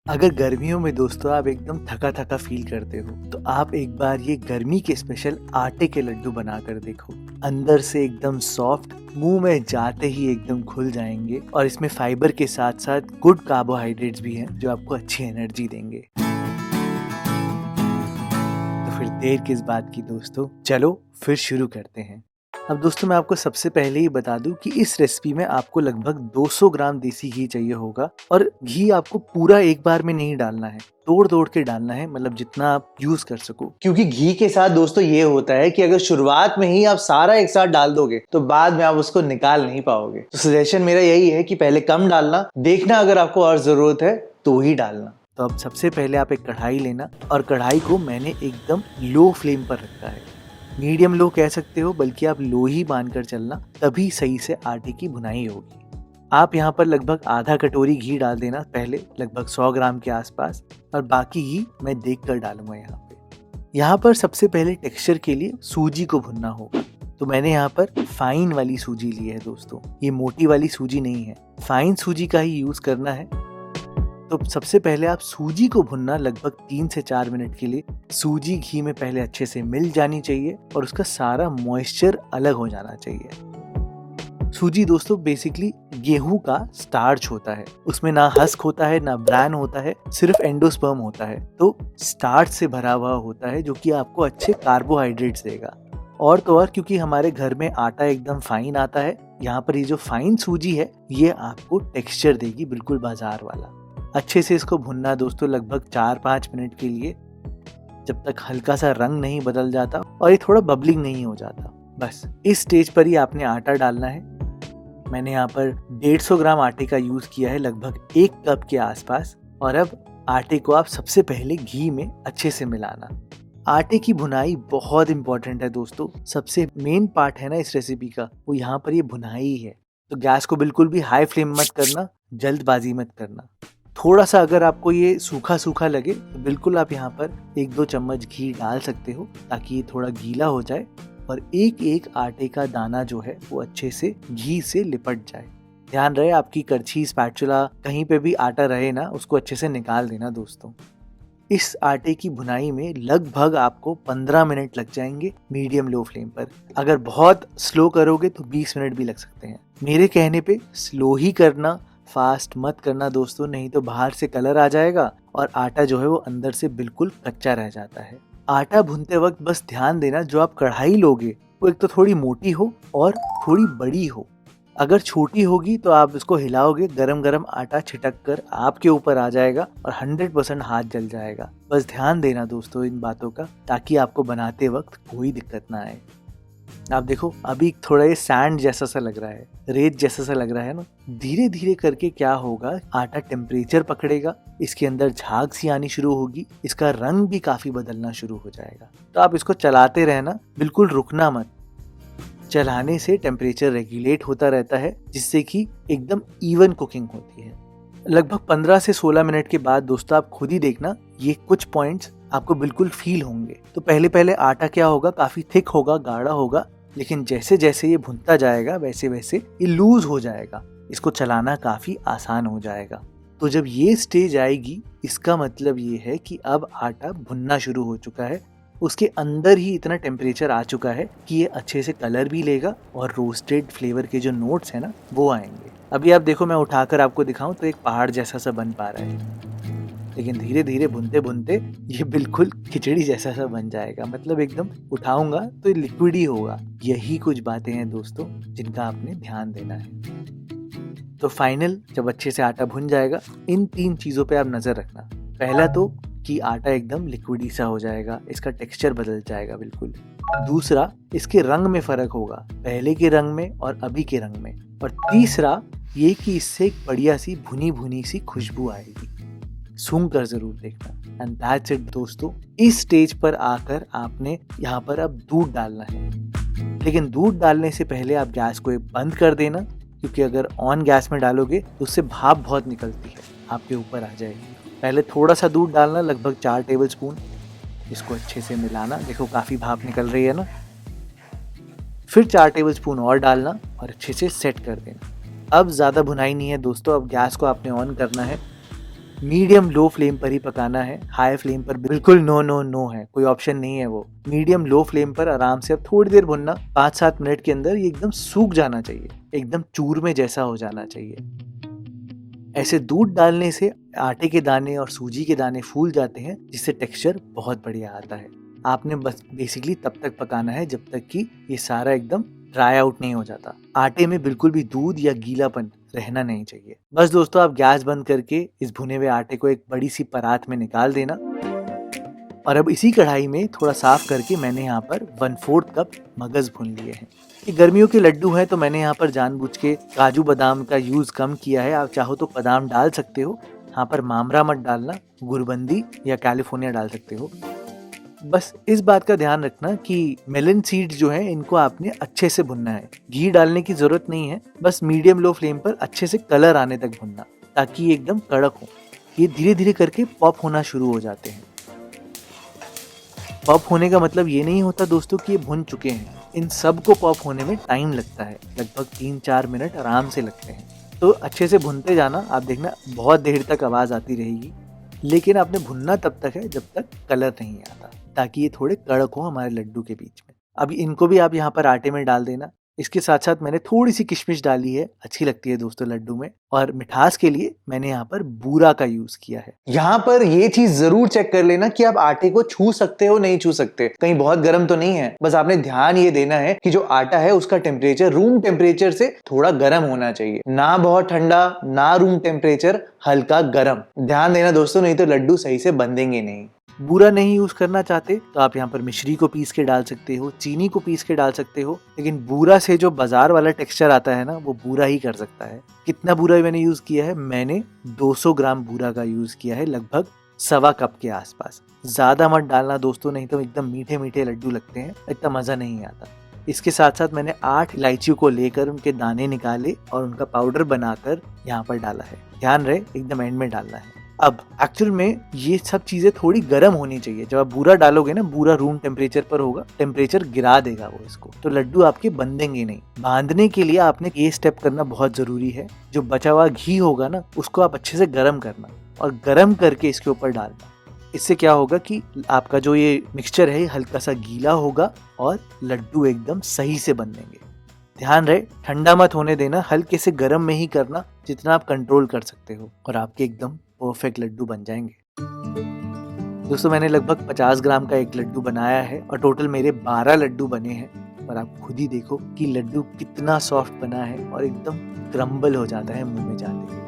अगर गर्मियों में दोस्तों आप एकदम थका थका फील करते हो तो आप एक बार ये गर्मी के स्पेशल आटे के लड्डू बना कर देखो। अंदर से एकदम सॉफ्ट, मुंह में जाते ही एकदम खुल जाएंगे और इसमें फाइबर के साथ साथ गुड कार्बोहाइड्रेट्स भी हैं जो आपको अच्छी एनर्जी देंगे। तो फिर देर किस बात की दोस्तों, चलो फिर शुरू करते हैं। अब दोस्तों मैं आपको सबसे पहले ही बता दूं कि इस रेसिपी में आपको लगभग 200 ग्राम देसी घी चाहिए होगा और घी आपको पूरा एक बार में नहीं डालना है, तोड़ तोड़ के डालना है, मतलब जितना आप यूज कर सको। क्योंकि घी के साथ दोस्तों ये होता है कि अगर शुरुआत में ही आप सारा एक साथ डाल दोगे तो बाद में आप उसको निकाल नहीं पाओगे। तो सजेशन मेरा यही है कि पहले कम डालना, देखना अगर आपको और जरूरत है तो ही डालना। तो अब सबसे पहले आप एक कढ़ाई लेना और कढ़ाई को मैंने एकदम लो फ्लेम पर रखा है, मीडियम लो कह सकते हो, बल्कि आप लो ही मानकर चलना, तभी सही से आटे की भुनाई होगी। आप यहाँ पर लगभग आधा कटोरी घी डाल देना पहले, लगभग 100 ग्राम के आसपास, और बाकी घी मैं देख कर डालूंगा यहाँ पे। यहाँ पर सबसे पहले टेक्सचर के लिए सूजी को भुनना होगा, तो मैंने यहाँ पर फाइन वाली सूजी ली है दोस्तों, ये मोटी वाली सूजी नहीं है, फाइन सूजी का ही यूज करना है। तो सबसे पहले आप सूजी को भुनना लगभग 3 से 4 मिनट के लिए। सूजी घी में पहले अच्छे से मिल जानी चाहिए और उसका सारा मॉइस्चर अलग हो जाना चाहिए। सूजी दोस्तों बेसिकली गेहूं का स्टार्च होता है, उसमें ना हस्क होता है ना ब्रैन होता है, सिर्फ एंडोस्पर्म होता है। तो स्टार्च से भरा हुआ होता है जो कि आपको अच्छे कार्बोहाइड्रेट्स देगा। और तो और क्योंकि हमारे घर में आटा एकदम फाइन आता है, यहाँ पर ये जो फाइन सूजी है ये आपको टेक्सचर देगी बिल्कुल बाजार वाला। अच्छे से इसको भुनना दोस्तों लगभग 4-5 मिनट के लिए, जब तक हल्का सा रंग नहीं बदल जाता और ये थोड़ा बबलिंग नहीं हो जाता। बस इस स्टेज पर ही आपने आटा डालना है। मैंने यहाँ पर 150 ग्राम आटे का यूज किया है, लगभग 1 कप के आसपास। और अब आटे को आप सबसे पहले घी में अच्छे से मिलाना। आटे की भुनाई बहुत इंपॉर्टेंट है दोस्तों, सबसे मेन पार्ट है ना इस रेसिपी का, वो यहाँ पर ये भुनाई है। तो गैस को बिल्कुल भी हाई फ्लेम मत करना, जल्दबाजी मत करना। थोड़ा सा अगर आपको ये सूखा सूखा लगे तो बिल्कुल आप यहाँ पर 1-2 चम्मच घी डाल सकते हो, ताकि ये थोड़ा गीला हो जाए और एक एक आटे का दाना जो है वो अच्छे से घी से लिपट जाए। ध्यान रहे आपकी करछी, स्पैचुला, कहीं पे भी आटा रहे ना, उसको अच्छे से निकाल देना दोस्तों। इस आटे की भुनाई में लगभग आपको 15 मिनट लग जाएंगे मीडियम लो फ्लेम पर। अगर बहुत स्लो करोगे तो 20 मिनट भी लग सकते हैं। मेरे कहने पे स्लो ही करना, फास्ट मत करना दोस्तों, नहीं तो बाहर से कलर आ जाएगा और आटा जो है वो अंदर से बिल्कुल कच्चा रह जाता है। आटा भूनते वक्त बस ध्यान देना, जो आप कढ़ाई लोगे वो एक तो थोड़ी मोटी हो और थोड़ी बड़ी हो। अगर छोटी होगी तो आप इसको हिलाओगे, गरम गरम आटा छिटक कर आपके ऊपर आ जाएगा और 100% हाथ जल जाएगा। बस ध्यान देना दोस्तों इन बातों का, ताकि आपको बनाते वक्त कोई दिक्कत ना आए। आप देखो अभी थोड़ा ये सैंड जैसा सा लग रहा है, रेत जैसा सा लग रहा है ना। धीरे धीरे करके क्या होगा, आटा टेम्परेचर पकड़ेगा, इसके अंदर झाग सी आनी शुरू होगी, इसका रंग भी काफी बदलना शुरू हो जाएगा। तो आप इसको चलाते रहना, बिल्कुल रुकना मत। चलाने से टेम्परेचर रेगुलेट होता रहता है, जिससे कि एकदम इवन कुकिंग होती है। लगभग 15 से 16 मिनट के बाद दोस्तों आप खुद ही देखना, ये कुछ पॉइंट्स आपको बिल्कुल फील होंगे। तो पहले पहले आटा क्या होगा, काफी थिक होगा, गाढ़ा होगा, लेकिन जैसे जैसे ये भुनता जाएगा वैसे वैसे ये लूज हो जाएगा, इसको चलाना काफी आसान हो जाएगा। तो जब ये स्टेज आएगी इसका मतलब ये है कि अब आटा भुनना शुरू हो चुका है, उसके अंदर ही इतना टेम्परेचर आ चुका है कि ये अच्छे से कलर भी लेगा और रोस्टेड फ्लेवर के जो नोट्स है ना वो आएंगे। अभी आप देखो, मैं उठाकर आपको दिखाऊं तो एक पहाड़ जैसा सा बन पा रहा है, लेकिन धीरे धीरे भुनते भुनते ये बिल्कुल खिचड़ी जैसा सा बन जाएगा। मतलब एकदम उठाऊंगा तो लिक्विड ही होगा। यही कुछ बातें हैं दोस्तों जिनका आपने ध्यान देना है। तो फाइनल जब अच्छे से आटा भुन जाएगा, इन 3 चीजों पे आप नजर रखना। पहला तो कि आटा एकदम लिक्विडी सा हो जाएगा, इसका टेक्सचर बदल जाएगा बिल्कुल। दूसरा, इसके रंग में फर्क होगा, पहले के रंग में और अभी के रंग में। और तीसरा ये कि इससे एक बढ़िया सी भुनी भुनी सी खुशबू आएगी, सूंघ कर जरूर देखना। एंड दैट्स इट दोस्तों। इस स्टेज पर आकर आपने यहाँ पर अब दूध डालना है, लेकिन दूध डालने से पहले आप गैस को बंद कर देना, क्योंकि अगर ऑन गैस में डालोगे तो उससे भाप बहुत निकलती है, आपके ऊपर आ जाएगी। पहले थोड़ा सा दूध डालना, लगभग 4 टेबल स्पून, इसको अच्छे से मिलाना। देखो काफी भाप निकल रही है ना। फिर 4 टेबल स्पून और डालना और अच्छे से सेट कर देना। अब ज़्यादा भुनाई नहीं है दोस्तों, अब गैस को आपने ऑन करना है मीडियम लो फ्लेम पर ही पकाना है, हाई फ्लेम पर बिल्कुल नो नो नो है, कोई ऑप्शन नहीं है वो। मीडियम लो फ्लेम पर आराम से अब थोड़ी देर भुनना, 5-7 मिनट के अंदर ये एकदम सूख जाना चाहिए, एकदम चूरमे जैसा हो जाना चाहिए। ऐसे दूध डालने से आटे के दाने और सूजी के दाने फूल जाते हैं, जिससे टेक्सचर बहुत बढ़िया आता है। आपने बस बेसिकली तब तक पकाना है जब तक कि ये सारा एकदम ड्राई आउट नहीं हो जाता। आटे में बिल्कुल भी दूध या गीलापन रहना नहीं चाहिए। बस दोस्तों, आप गैस बंद करके इस भुने हुए आटे को एक बड़ी सी परात में निकाल देना और अब इसी कढ़ाई में थोड़ा साफ करके मैंने यहाँ पर 1/4 कप मगज भून लिए हैं। ये गर्मियों के लड्डू हैं तो मैंने यहाँ पर जानबूझ के काजू बादाम का यूज कम किया है। आप चाहो तो बादाम डाल सकते हो, यहाँ पर मामरा मत डालना, गुरबंदी या कैलिफोर्निया डाल सकते हो। बस इस बात का ध्यान रखना कि मेलन सीड्स जो है इनको आपने अच्छे से भुनना है, घी डालने की जरूरत नहीं है, बस मीडियम लो फ्लेम पर अच्छे से कलर आने तक भुनना ताकि ये एकदम कड़क हो। ये धीरे धीरे करके पॉप होना शुरू हो जाते हैं। पॉप होने का मतलब ये नहीं होता दोस्तों कि ये भुन चुके हैं, इन सब को पॉप होने में टाइम लगता है, लगभग 3-4 मिनट आराम से लगते हैं। तो अच्छे से भुनते जाना, आप देखना बहुत देर तक आवाज़ आती रहेगी, लेकिन आपने भुनना तब तक है जब तक कलर नहीं आता, ताकि ये थोड़े कड़क हो हमारे लड्डू के बीच में। अब इनको भी आप यहाँ पर आटे में डाल देना। इसके साथ साथ मैंने थोड़ी सी किशमिश डाली है, अच्छी लगती है दोस्तों लड्डू में। और मिठास के लिए मैंने यहाँ पर बूरा का यूज किया है। यहाँ पर ये चीज जरूर चेक कर लेना कि आप आटे को छू सकते हो नहीं छू सकते, कहीं बहुत गर्म तो नहीं है। बस आपने ध्यान ये देना है कि जो आटा है उसका टेम्परेचर रूम टेम्परेचर से थोड़ा गर्म होना चाहिए, ना बहुत ठंडा ना रूम टेम्परेचर, हल्का गर्म। ध्यान देना दोस्तों, नहीं तो लड्डू सही से बंधेंगे नहीं। बूरा नहीं यूज करना चाहते तो आप यहाँ पर मिश्री को पीस के डाल सकते हो, चीनी को पीस के डाल सकते हो, लेकिन बूरा से जो बाजार वाला टेक्सचर आता है ना, वो बूरा ही कर सकता है। कितना बूरा मैंने यूज किया है? मैंने 200 ग्राम बूरा का यूज किया है, लगभग 1.25 कप के आसपास। ज्यादा मत डालना दोस्तों, नहीं तो एकदम मीठे मीठे लड्डू लगते हैं, इतना मजा नहीं आता। इसके साथ साथ मैंने 8 इलायचियों को लेकर उनके दाने निकाले और उनका पाउडर बनाकर यहाँ पर डाला है। ध्यान रहे एकदम एंड में डालना है। अब एक्चुअल में ये सब चीजें थोड़ी गर्म होनी चाहिए। जब आप बूरा डालोगे ना, बूरा रूम टेम्परेचर पर होगा, टेम्परेचर गिरा देगा वो इसको, तो लड्डू आपके बंधेंगे नहीं। बांधने के लिए आपने ये स्टेप करना बहुत जरूरी है, जो बचा हुआ घी होगा ना उसको आप अच्छे से गर्म करना और गर्म करके इसके ऊपर डालना। इससे क्या होगा कि आपका जो ये मिक्सचर है हल्का सा गीला होगा और लड्डू एकदम सही से बनेंगे। ध्यान रहे ठंडा मत होने देना, हल्के से गर्म में ही करना जितना आप कंट्रोल कर सकते हो, और आपके एकदम परफेक्ट लड्डू बन जाएंगे। दोस्तों मैंने लगभग 50 ग्राम का एक लड्डू बनाया है और टोटल मेरे 12 लड्डू बने हैं। और आप खुद ही देखो कि लड्डू कितना सॉफ्ट बना है और एकदम क्रम्बल हो जाता है मुंह में जाते ही।